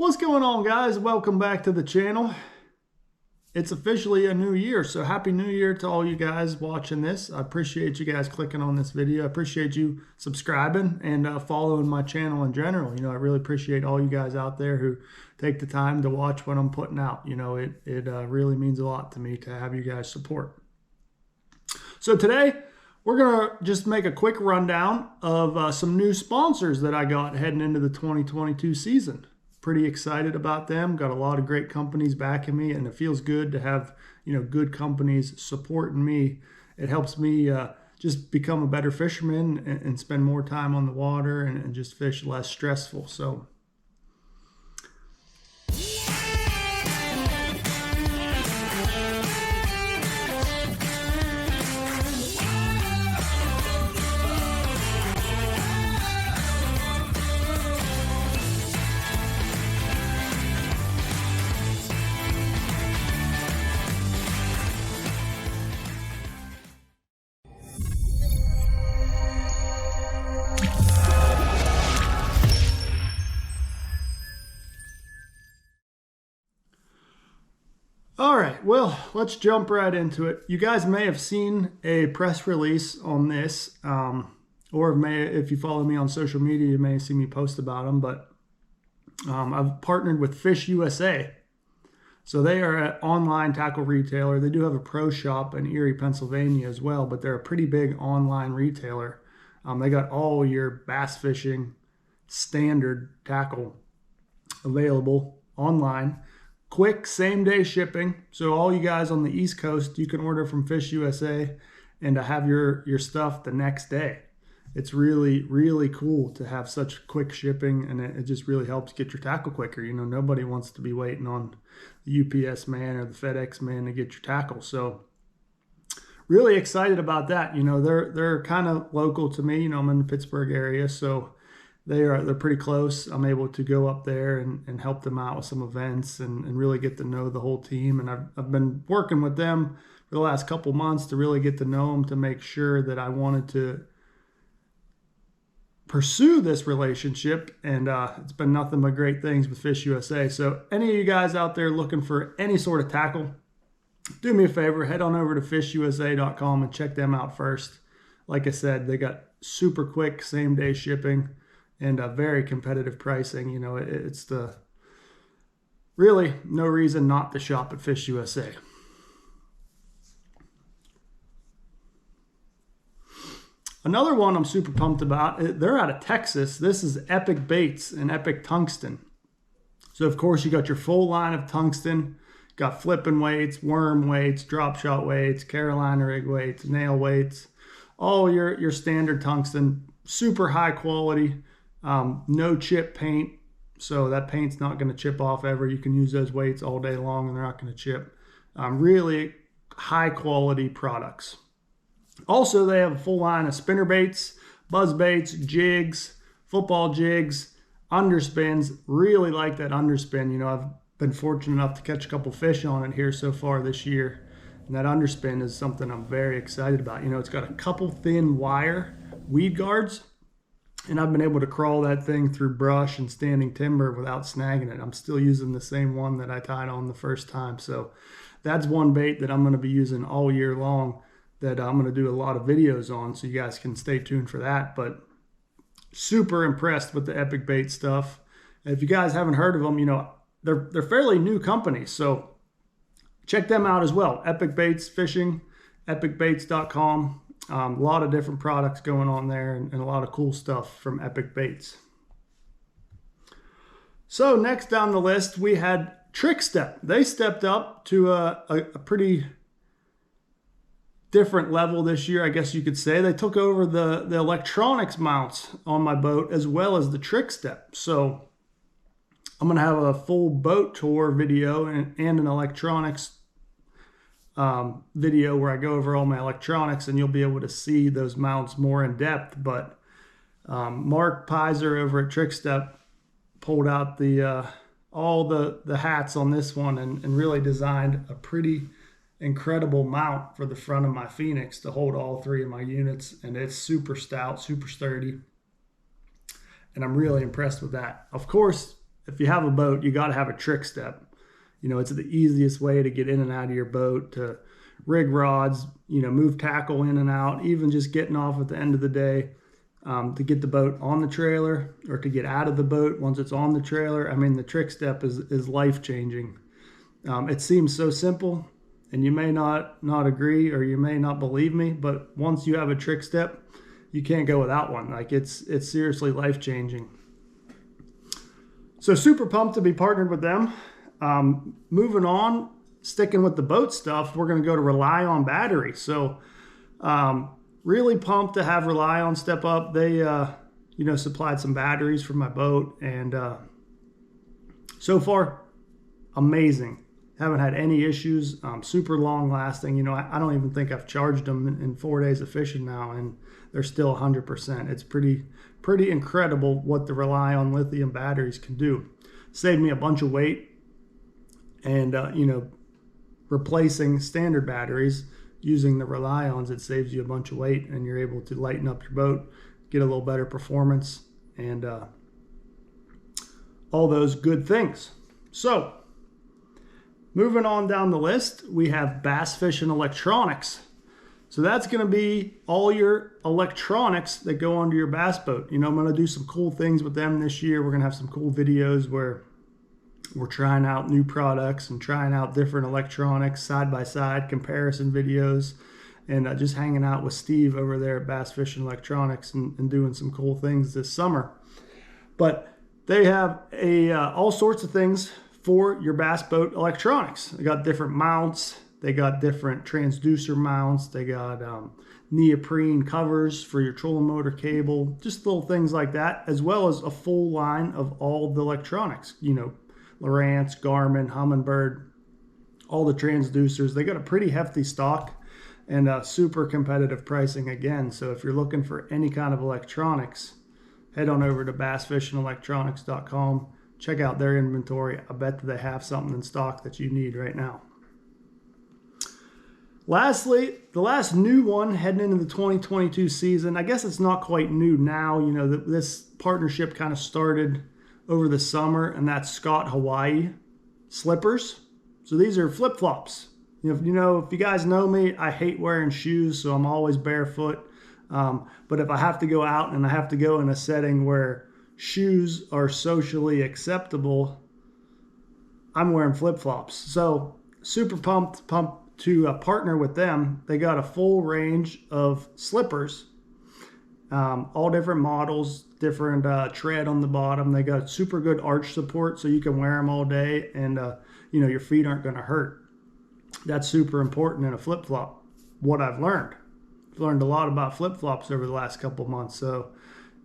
What's going on, guys? Welcome back to the channel. It's officially a new year, so happy new year to all you guys watching this. I appreciate you guys clicking on this video. I appreciate you subscribing and following my channel in general. I really appreciate all you guys out there who take the time to watch what I'm putting out. It really means a lot to me to have you guys support. So today we're gonna just make a quick rundown of some new sponsors that I got heading into the 2022 season. Pretty excited about them. Got a lot of great companies backing me, and it feels good to have good companies supporting me. It helps me just become a better fisherman and spend more time on the water and just fish less stressful. So all right, well, let's jump right into it. You guys may have seen a press release on this, or if you follow me on social media, you may see me post about them, but I've partnered with Fish USA. So they are an online tackle retailer. They do have a pro shop in Erie, Pennsylvania as well, but they're a pretty big online retailer. They got all your bass fishing standard tackle available online. Quick same-day shipping. So all you guys on the East Coast, you can order from Fish USA and to have your stuff the next day. It's really, really cool to have such quick shipping, and it just really helps get your tackle quicker. Nobody wants to be waiting on the UPS man or the FedEx man to get your tackle. So really excited about that. They're kind of local to me. I'm in the Pittsburgh area, so they're pretty close. I'm able to go up there and help them out with some events and really get to know the whole team. And I've been working with them for the last couple months to really get to know them, to make sure that I wanted to pursue this relationship. And it's been nothing but great things with Fish USA. So any of you guys out there looking for any sort of tackle, do me a favor, head on over to fishusa.com and check them out first. Like I said, they got super quick same-day shipping and very competitive pricing. It's really no reason not to shop at Fish USA. Another one I'm super pumped about, they're out of Texas. This is Epic Baits and Epic Tungsten. So of course you got your full line of tungsten, got flipping weights, worm weights, drop shot weights, Carolina rig weights, nail weights, all your standard tungsten, super high quality. No chip paint, so that paint's not going to chip off ever. You can use those weights all day long and they're not going to chip. Really high quality products. Also, they have a full line of spinner baits, buzz baits, jigs, football jigs, underspins. Really like that underspin. I've been fortunate enough to catch a couple fish on it here so far this year, and that underspin is something I'm very excited about. It's got a couple thin wire weed guards, and I've been able to crawl that thing through brush and standing timber without snagging it. I'm still using the same one that I tied on the first time. So that's one bait that I'm going to be using all year long, that I'm going to do a lot of videos on, so you guys can stay tuned for that. But super impressed with the Epic Bait stuff. And if you guys haven't heard of them, they're fairly new companies, so check them out as well. Epic Baits Fishing, epicbaits.com. A lot of different products going on there, and a lot of cool stuff from Epic Baits. So next down the list, we had Trickstep. They stepped up to a pretty different level this year, I guess you could say. They took over the electronics mounts on my boat as well as the Trickstep. So I'm going to have a full boat tour video and an electronics video where I go over all my electronics, and you'll be able to see those mounts more in depth. But Mark Pizer over at Trickstep pulled out all the hats on this one and really designed a pretty incredible mount for the front of my Phoenix to hold all three of my units, and it's super stout, super sturdy, and I'm really impressed with that. Of course, if you have a boat, you got to have a Trickstep. You know, it's the easiest way to get in and out of your boat, to rig rods, you know, move tackle in and out, even just getting off at the end of the day, to get the boat on the trailer or to get out of the boat once it's on the trailer. I mean, the Trickstep is life-changing. It seems so simple, and you may not agree, or you may not believe me, but once you have a Trickstep, you can't go without one. Like, it's seriously life-changing. So super pumped to be partnered with them. Moving on, sticking with the boat stuff, we're going to go to Relyon Battery. So really pumped to have Relyon step up. They you know, supplied some batteries for my boat, and so far amazing. Haven't had any issues. Super long lasting. You know, I don't even think I've charged them in 4 days of fishing now, and they're still 100%. It's pretty incredible what the Relyon lithium batteries can do. Saved me a bunch of weight, and you know, replacing standard batteries using the Relyons, it saves you a bunch of weight, and you're able to lighten up your boat, get a little better performance, and all those good things. So moving on down the list, we have Bass Fishing Electronics. So that's going to be all your electronics that go onto your bass boat. You know, I'm going to do some cool things with them this year. We're going to have some cool videos where we're trying out new products and trying out different electronics, side-by-side comparison videos, and just hanging out with Steve over there at Bass Fishing Electronics and doing some cool things this summer. But they have all sorts of things for your bass boat electronics. They got different mounts. They got different transducer mounts. They got neoprene covers for your trolling motor cable, just little things like that, as well as a full line of all the electronics. You know, Lowrance, Garmin, Humminbird, all the transducers. They got a pretty hefty stock and super competitive pricing again. So if you're looking for any kind of electronics, head on over to bassfishingelectronics.com. Check out their inventory. I bet that they have something in stock that you need right now. Lastly, the last new one heading into the 2022 season, I guess it's not quite new now. You know, this partnership kind of started over the summer, and that's Scott Hawaii slippers. So these are flip-flops. You know, if you guys know me, I hate wearing shoes, so I'm always barefoot. But if I have to go out and I have to go in a setting where shoes are socially acceptable, I'm wearing flip-flops. So super pumped to partner with them. They got a full range of slippers, all different models, different tread on the bottom. They got super good arch support, so you can wear them all day, and you know, your feet aren't going to hurt. That's super important in a flip-flop. What I've learned a lot about flip-flops over the last couple months, so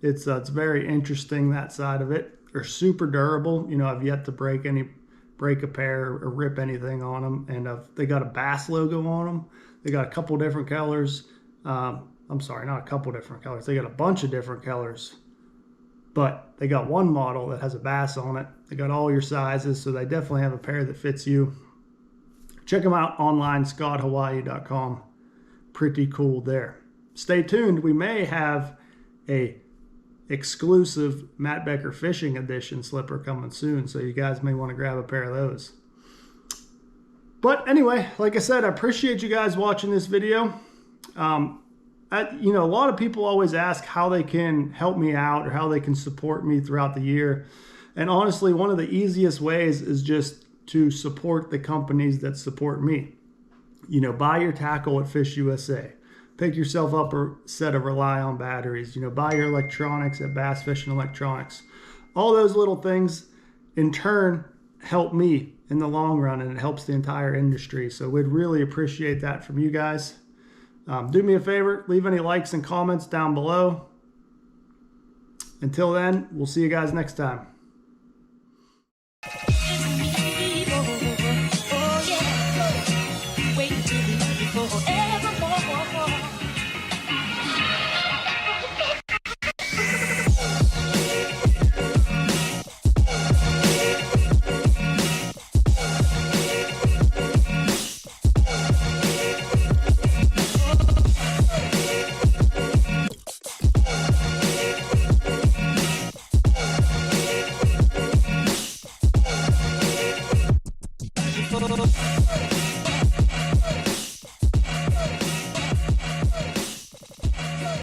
it's very interesting, that side of it. They're super durable. You know, I've yet to break a pair or rip anything on them, and they got a Bass logo on them. They got a couple different colors. I'm sorry, not a couple different colors. They got a bunch of different colors, but they got one model that has a Bass on it. They got all your sizes, so they definitely have a pair that fits you. Check them out online, scotthawaii.com. Pretty cool there. Stay tuned. We may have a exclusive Matt Becker Fishing Edition slipper coming soon, so you guys may want to grab a pair of those. But anyway, like I said, I appreciate you guys watching this video. You know, a lot of people always ask how they can help me out or how they can support me throughout the year. And honestly, one of the easiest ways is just to support the companies that support me. You know, buy your tackle at Fish USA. Pick yourself up a set of Relyon batteries. You know, buy your electronics at Bass Fishing Electronics. All those little things in turn help me in the long run, and it helps the entire industry. So we'd really appreciate that from you guys. Do me a favor, leave any likes and comments down below. Until then, we'll see you guys next time.